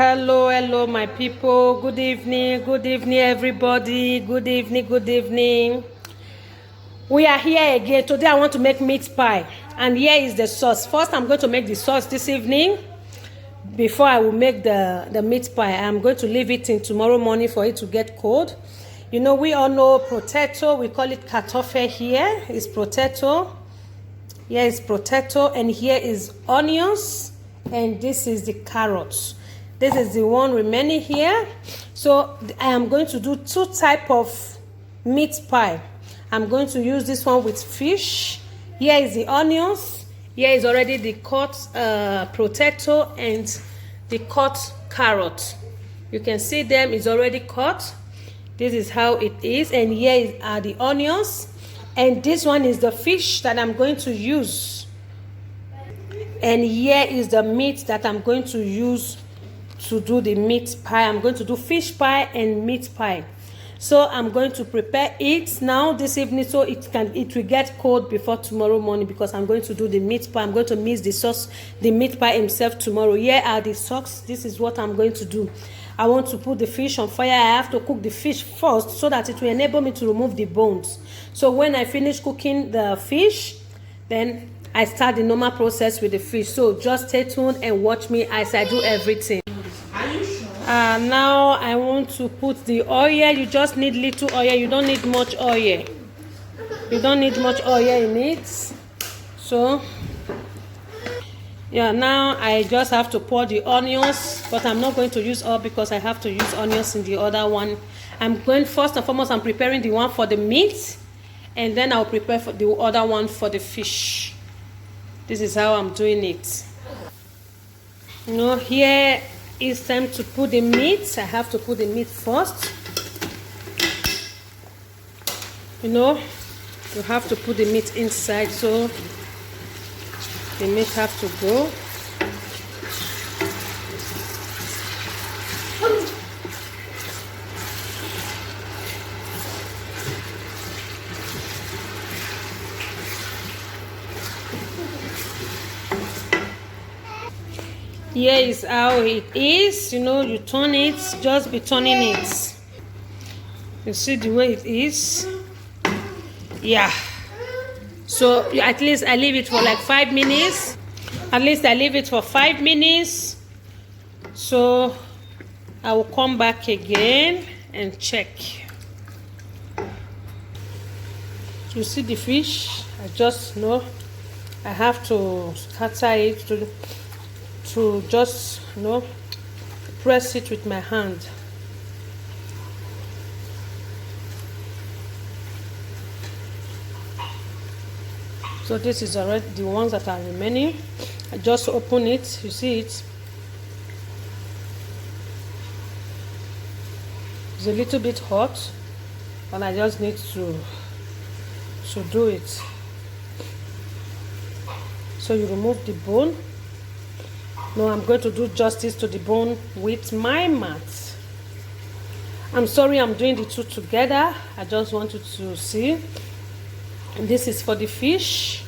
Hello my people. Good evening everybody. Good evening. We are here again. Today I want to make meat pie, and here is the sauce. First I'm going to make the sauce this evening before I will make the meat pie. I'm going to leave it in tomorrow morning for it to get cold. You know, we all know potato, we call it kartoffel. Here is potato, here is potato, and here is onions, and this is the carrots. This is the one remaining here. So I am going to do two types of meat pie. I'm going to use this one with fish. Here is the onions. Here is already the cut potato and the cut carrot. You can see them, it's already cut. This is how it is. And here are the onions. And this one is the fish that I'm going to use. And here is the meat that I'm going to use to do the meat pie. I'm going to do fish pie and meat pie. So I'm going to prepare it now this evening so it will get cold before tomorrow morning, because I'm going to do the meat pie. I'm going to mix the sauce, the meat pie himself tomorrow. Here are the sauce. This is what I'm going to do. I want to put the fish on fire. I have to cook the fish first so that it will enable me to remove the bones. So when I finish cooking the fish, then I start the normal process with the fish. So just stay tuned and watch me as I do everything. Now I want to put the oil. You just need little oil. You don't need much oil. You don't need much oil in it. So yeah, now I just have to pour the onions, but I'm not going to use all because I have to use onions in the other one. I'm going, first and foremost, I'm preparing the one for the meat, and then I'll prepare for the other one for the fish. This is how I'm doing it. You know, here it's time to put the meat. I have to put the meat first. You know, you have to put the meat inside, so the meat have to go. Here is how it is. You know, you turn it, just be turning it. You see the way it is. Yeah. So at least I leave it for like 5 minutes. At least I leave it for 5 minutes. So I will come back again and check. You see the fish? I just know I have to scatter it to just, you know, press it with my hand. So this is already the ones that are remaining. I just open it. You see it? It's a little bit hot, and I just need to do it. So you remove the bone. Now I'm going to do justice to the bone with my mat. I'm sorry I'm doing the two together. I just wanted to see. And this is for the fish.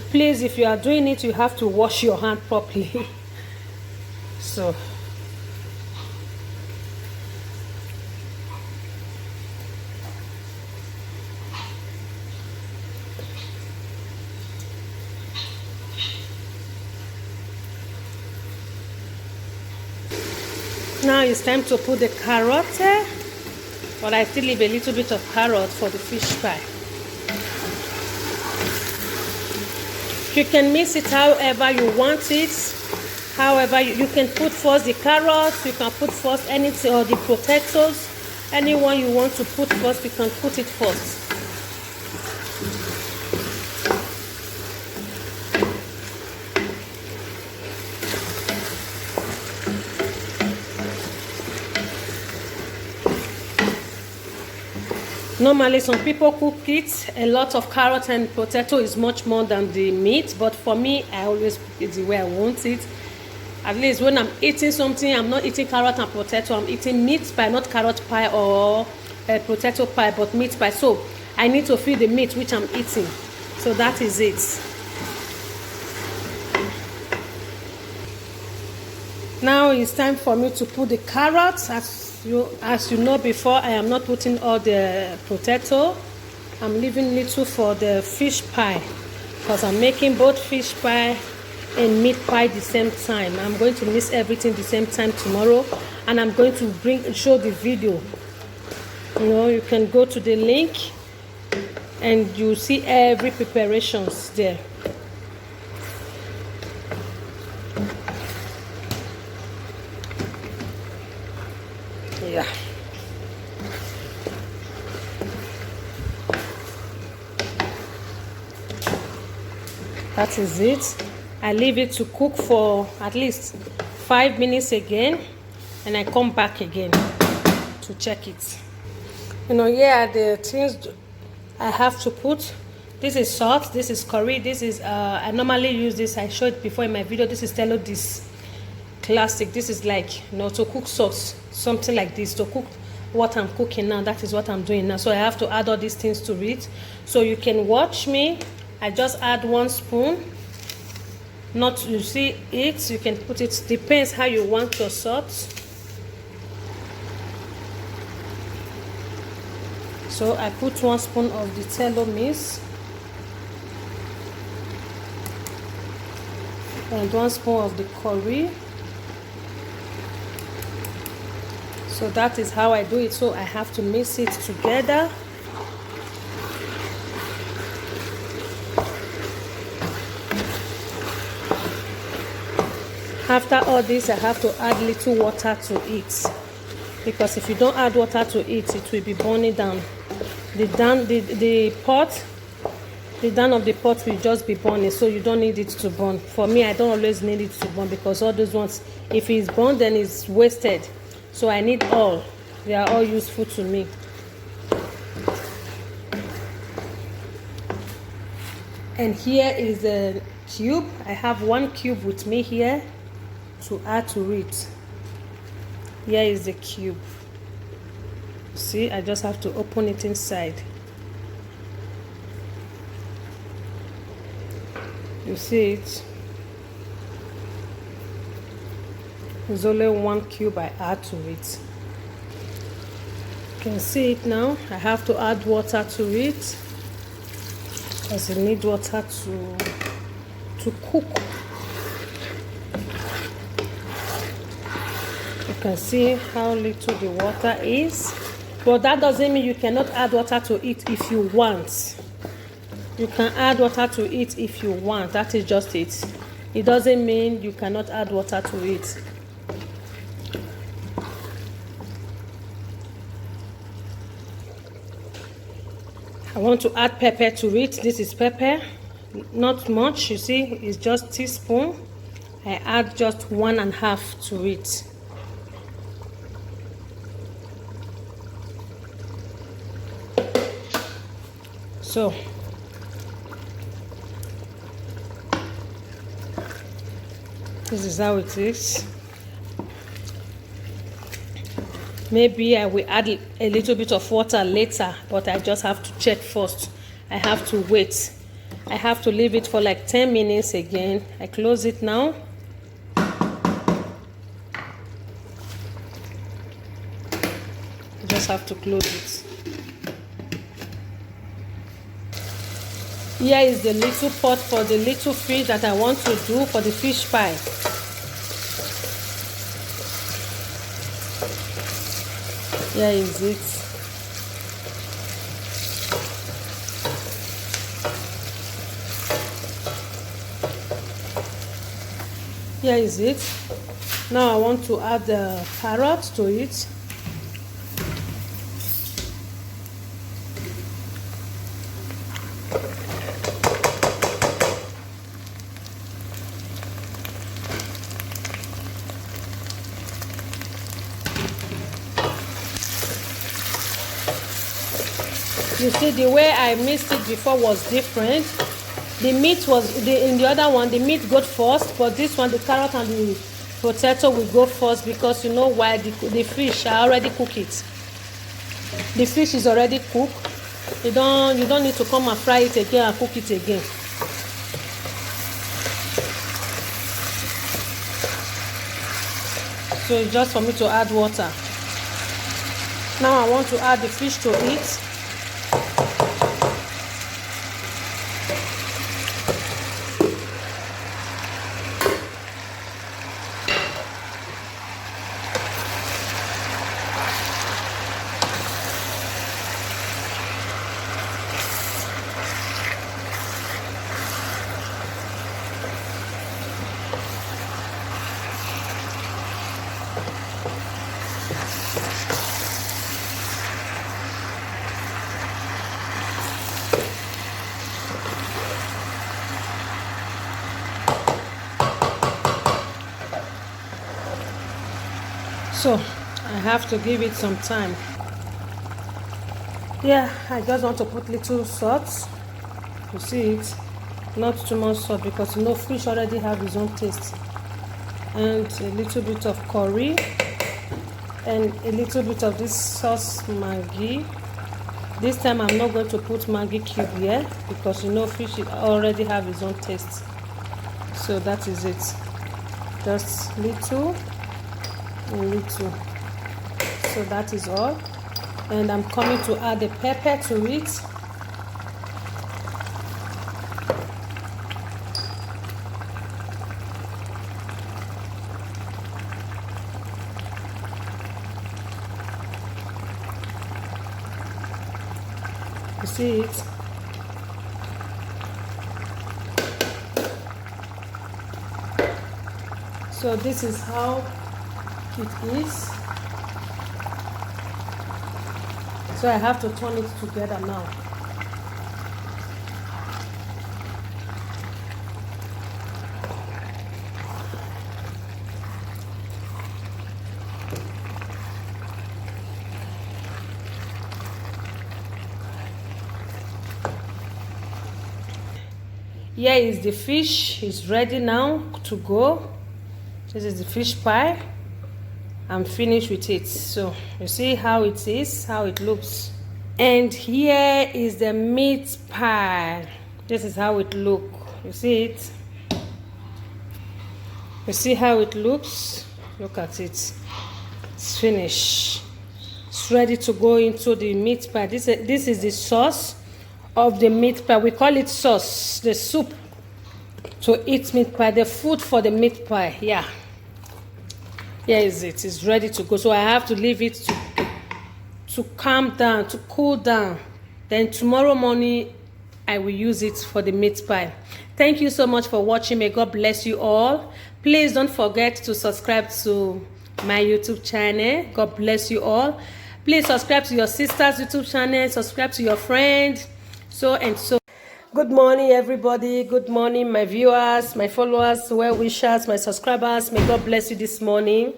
Please, if you are doing it, you have to wash your hand properly. So now it's time to put the carrot, but I still leave a little bit of carrot for the fish pie. You can mix it however you want it. However, you can put first the carrots, you can put first anything, or the potatoes. Anyone you want to put first, you can put it first. Normally, some people cook it. A lot of carrot and potato is much more than the meat. But for me, I always cook it the way I want it. At least when I'm eating something, I'm not eating carrot and potato. I'm eating meat pie, not carrot pie or potato pie, but meat pie. So I need to feel the meat which I'm eating. So that is it. Now it's time for me to put the carrots. As you know before, I am not putting all the potato. I'm leaving little for the fish pie because I'm making both fish pie and meat pie the same time. I'm going to mix everything the same time tomorrow, and I'm going to show the video. You know, you can go to the link and you see every preparations there. Yeah. That is it. I leave it to cook for at least 5 minutes again, and I come back again to check it. You know, here are the things I have to put. This is salt, this is curry, this is I normally use this. I showed before in my video. This is this classic. This is like, you know, to cook sauce, something like this, to cook what I'm cooking now. That is what I'm doing now. So I have to add all these things to it. So you can watch me. I just add 1 spoon. Not, you see it, you can put it, depends how you want your salt. So I put 1 spoon of the tallow mix and 1 spoon of the curry. So that is how I do it. So I have to mix it together. After all this, I have to add little water to it, because if you don't add water to it, it will be burning down. The down of the pot will just be burning, so you don't need it to burn. For me, I don't always need it to burn, because all those ones, if it's burned, then it's wasted. So I need all. They are all useful to me. And here is a cube. I have 1 cube with me here to add to it. Here is the cube. See, I just have to open it inside. You see it? There's only 1 cube I add to it. You can see it now. I have to add water to it, because you need water to cook. You can see how little the water is, but that doesn't mean you cannot add water to it if you want. You can add water to it if you want. That is just it. It doesn't mean you cannot add water to it. I want to add pepper to it. This is pepper, not much. You see, it's just teaspoon. I add just 1.5 to it. So this is how it is. Maybe I will add a little bit of water later, but I just have to check first. I have to wait. I have to leave it for like 10 minutes again. I close it now. I just have to close it. Here is the little pot for the little fish that I want to do for the fish pie. Here is it. Here is it. Now I want to add the carrots to it. You see, the way I mixed it before was different. The meat was, in the other one, the meat got first, but this one, the carrot and the potato will go first, because you know why? The fish, I already cook it. The fish is already cooked. You don't need to come and fry it again and cook it again. So it's just for me to add water. Now I want to add the fish to it. So I have to give it some time. Yeah, I just want to put little salt. You see it, not too much salt, because you know fish already have its own taste. And a little bit of curry and a little bit of this sauce Maggi. This time I'm not going to put Maggi cube here because you know fish already have its own taste. So that is it. Just little and little. So that is all. And I'm coming to add the pepper to it. You see it? So this is how it is. So I have to turn it together now. Here is the fish. It's ready now to go. This is the fish pie. I'm finished with it. So you see how it is, how it looks. And here is the meat pie. This is how it looks. You see it? You see how it looks? Look at it. It's finished. It's ready to go into the meat pie. This is the sauce of the meat pie. We call it sauce, the soup to eat meat pie, the food for the meat pie. Yeah. Here is it. It's ready to go. So I have to leave it to calm down, to cool down. Then tomorrow morning I will use it for the meat pie. Thank you so much for watching. May God bless you all. Please don't forget to subscribe to my YouTube channel. God bless you all. Please subscribe to your sister's YouTube channel. Subscribe to your friend. So and so. Good morning, everybody. Good morning, my viewers, my followers, well wishers, my subscribers. May God bless you this morning.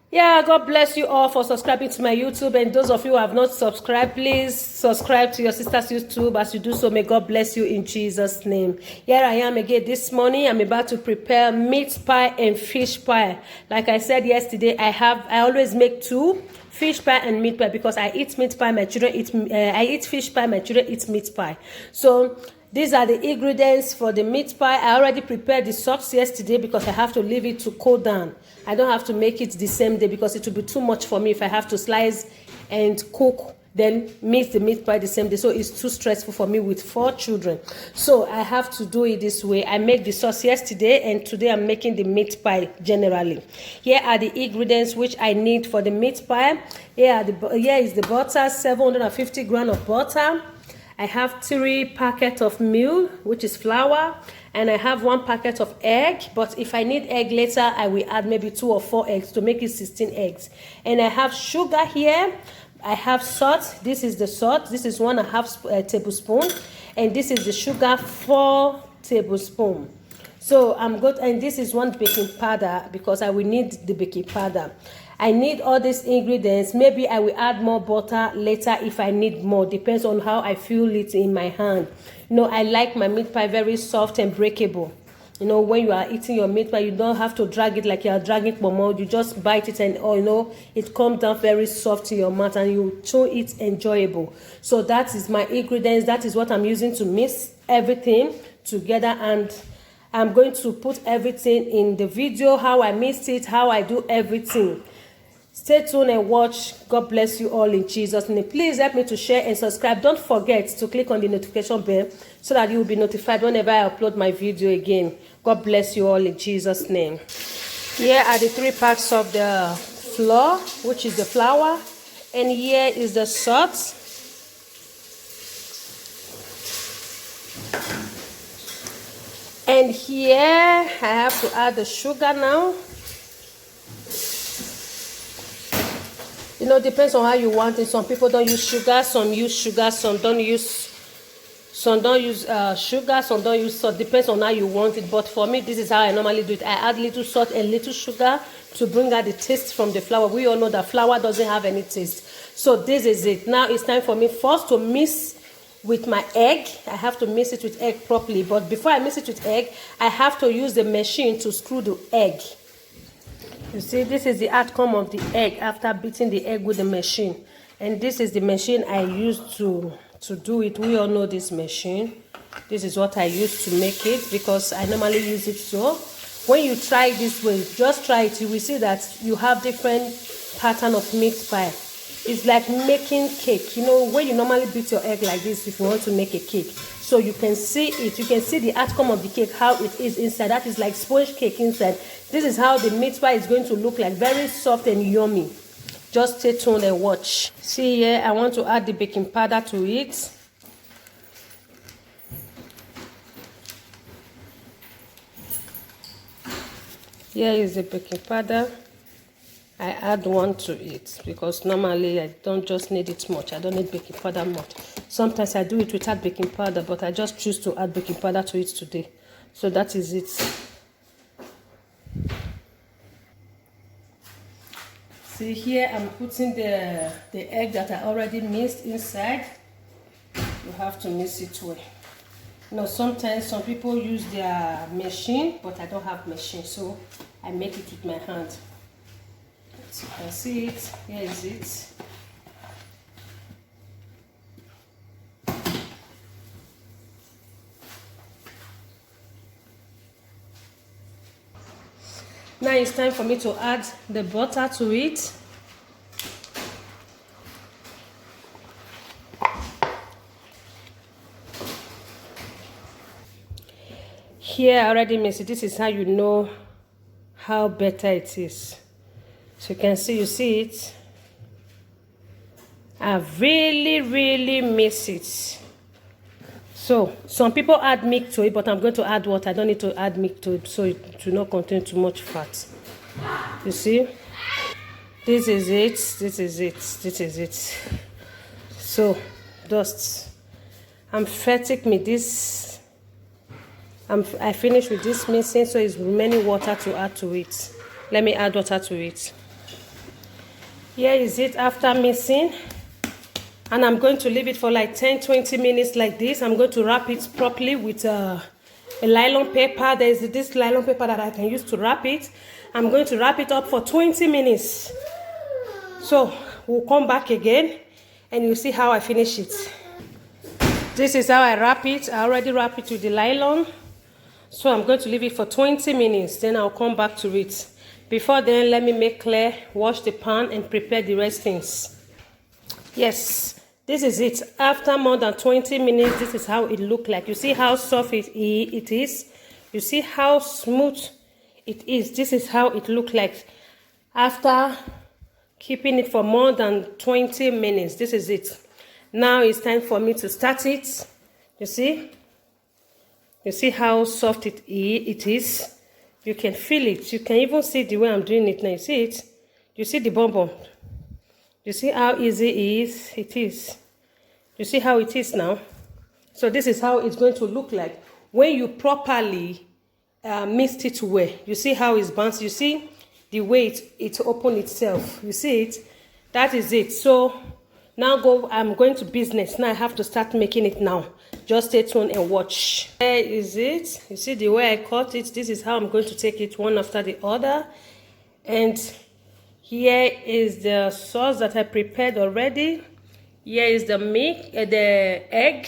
Yeah, God bless you all for subscribing to my YouTube. And those of you who have not subscribed, please subscribe to your sister's YouTube. As you do so, may God bless you in Jesus' name. Here I am again this morning. I'm about to prepare meat pie and fish pie. Like I said yesterday, I always make two. Fish pie and meat pie, because I eat meat pie, my children eat. I eat fish pie, my children eat meat pie. So these are the ingredients for the meat pie. I already prepared the sauce yesterday because I have to leave it to cool down. I don't have to make it the same day because it will be too much for me if I have to slice and cook, then make the meat pie the same day. So it's too stressful for me with 4 children. So I have to do it this way. I made the sauce yesterday, and today I'm making the meat pie generally. Here are the ingredients which I need for the meat pie. Here is the butter, 750 grams of butter. I have 3 packets of meal, which is flour, and I have 1 packet of egg. But if I need egg later, I will add maybe 2 or 4 eggs to make it 16 eggs. And I have sugar here. I have salt. This is the salt. This is 1.5 tablespoon, and this is the sugar, 4 tablespoons. So I'm good. And this is 1 baking powder because I will need the baking powder. I need all these ingredients. Maybe I will add more butter later if I need more. Depends on how I feel it in my hand. You know, I like my meat pie very soft and breakable. You know, when you are eating your meat pie, you don't have to drag it like you are dragging pomo. You just bite it and, you know, it comes down very soft in your mouth and you chew it enjoyable. So that is my ingredients. That is what I'm using to mix everything together. And I'm going to put everything in the video, how I mixed it, how I do everything. Stay tuned and watch. God bless you all in Jesus' name. Please help me to share and subscribe. Don't forget to click on the notification bell so that you will be notified whenever I upload my video again. God bless you all in Jesus' name. Here are the 3 parts of the flour, which is the flour, and here is the salt. And here I have to add the sugar now. You know, depends on how you want it. Some people don't use sugar, some use sugar, some don't use sugar, some don't use salt. Depends on how you want it. But for me, this is how I normally do it. I add little salt and little sugar to bring out the taste from the flour. We all know that flour doesn't have any taste. So this is it. Now it's time for me first to mix with my egg. I have to mix it with egg properly. But before I mix it with egg, I have to use the machine to screw the egg. You see, this is the outcome of the egg after beating the egg with the machine. And this is the machine I used to do it. We all know this machine. This is what I use to make it because I normally use it. So when you try this way, just try it, you will see that you have different pattern of meat pie. It's like making cake. You know, when you normally beat your egg like this if you want to make a cake. So you can see it. You can see the outcome of the cake, how it is inside. That is like sponge cake inside. This is how the meat pie is going to look like. Very soft and yummy. Just stay tuned and watch. See here, I want to add the baking powder to it. Here is the baking powder. I add 1 to it because normally I don't just need it much. I don't need baking powder much. Sometimes I do it without baking powder, but I just choose to add baking powder to it today. So that is it. See here, I'm putting the egg that I already mixed inside. You have to mix it well. You know, sometimes some people use their machine, but I don't have machine, so I make it with my hand. So you can see it. Here is it. Now it's time for me to add the butter to it. Here I already mixed it. This is how you know how better it is. So you can see, you see it. I really miss it. So some people add milk to it, but I'm going to add water. I don't need to add milk to it so it will not contain too much fat. You see, this is it, this is it, this is it. So just I'm fertig with this. I finished with this mixing, so it's remaining water to add to it. Let me add water to it. Here is it after mixing, and I'm going to leave it for like 10-20 minutes like this. I'm going to wrap it properly with a nylon paper. There is this nylon paper that I can use to wrap it. I'm going to wrap it up for 20 minutes. So we'll come back again and you'll see how I finish it. This is how I wrap it. I already wrap it with the nylon. So I'm going to leave it for 20 minutes. Then I'll come back to it. Before then, let me make clear, wash the pan and prepare the rest things. Yes, this is it. After more than 20 minutes, this is how it looks like. You see how soft it is? You see how smooth it is? This is how it looks like after keeping it for more than 20 minutes. This is it. Now it's time for me to start it. You see? You see how soft it is? You can feel it. You can even see the way I'm doing it now. You see it? You see the bonbon? You see how easy it is? You see how it is now? So this is how it's going to look like when you properly mixed it well. You see how it's bounced? You see the way it opened itself? You see it? That is it. So now I'm going to business. Now I have to start making it now. Just stay tuned and watch. There is it. You see the way I cut it? This is how I'm going to take it one after the other. And here is the sauce that I prepared already. Here is the egg.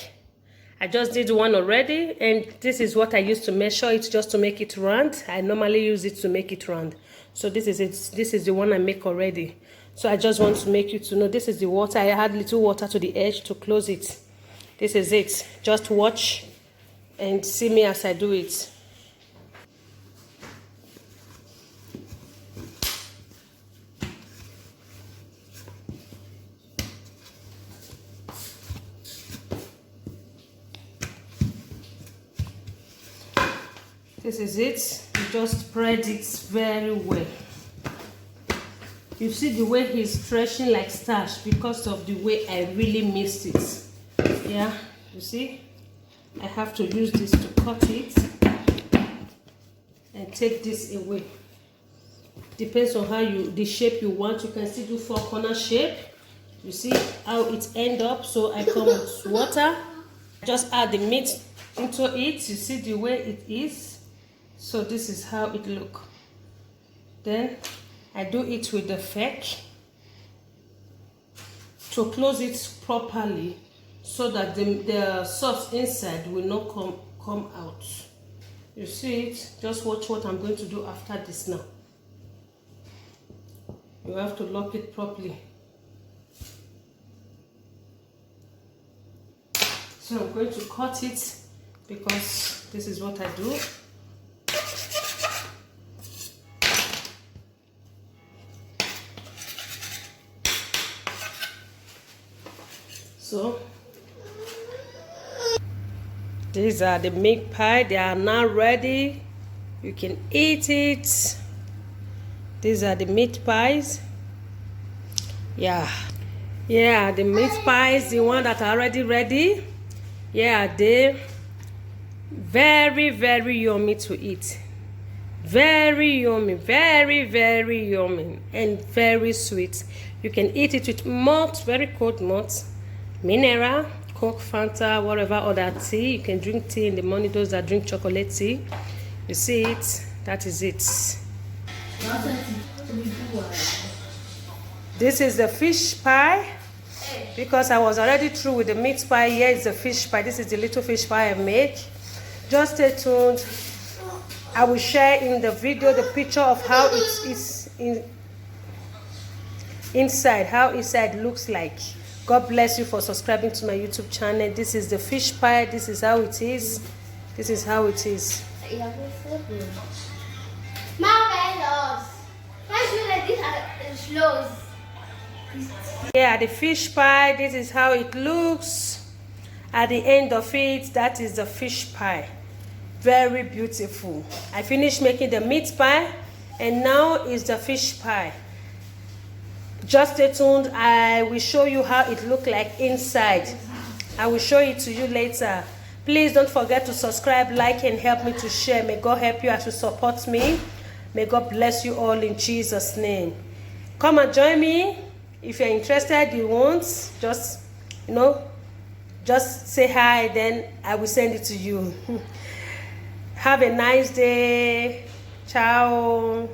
I just did one already, and this is what I used to measure it just to make it round. I normally use it to make it round. So this is it. This is the one I make already. So I just want to make you to know this is the water. I add little water to the edge to close it. This is it. Just watch and see me as I do it. This is it. You just spread it very well. You see the way he's stretching like starch because of the way I really mixed it. Yeah, you see? I have to use this to cut it and take this away. Depends on how the shape you want. You can still do 4-corner shape. You see how it end up. So I come with water. Just add the meat into it. You see the way it is. So this is how it look. Then I do it with the fork to close it properly so that the sauce inside will not come out. You see it? Just watch what I'm going to do after this now. You have to lock it properly. So I'm going to cut it because this is what I do. So these are the meat pie. They are now ready. You can eat it. These are the meat pies. Yeah, the meat pies, the one that are already ready. Yeah, they very, very yummy to eat. Very yummy, very, very yummy, and very sweet. You can eat it with malt, very cold malt, mineral, Coke, Fanta, whatever other tea. You can drink tea in the morning, those that drink chocolate tea. You see it? That is it. This is the fish pie. Because I was already through with the meat pie, here is the fish pie. This is the little fish pie I made. Just stay tuned. I will share in the video the picture of how it is inside, how inside looks like. God bless you for subscribing to my YouTube channel. This is the fish pie. This is how it is. This is how it is. Yeah, the fish pie. This is how it looks. At the end of it, that is the fish pie. Very beautiful. I finished making the meat pie, and now is the fish pie. Just stay tuned. I will show you how it looks like inside. I will show it to you later. Please don't forget to subscribe, like, and help me to share. May God help you as you support me. May God bless you all in Jesus' name. Come and join me. If you're interested, you want, just, just say hi, then I will send it to you. Have a nice day. Ciao.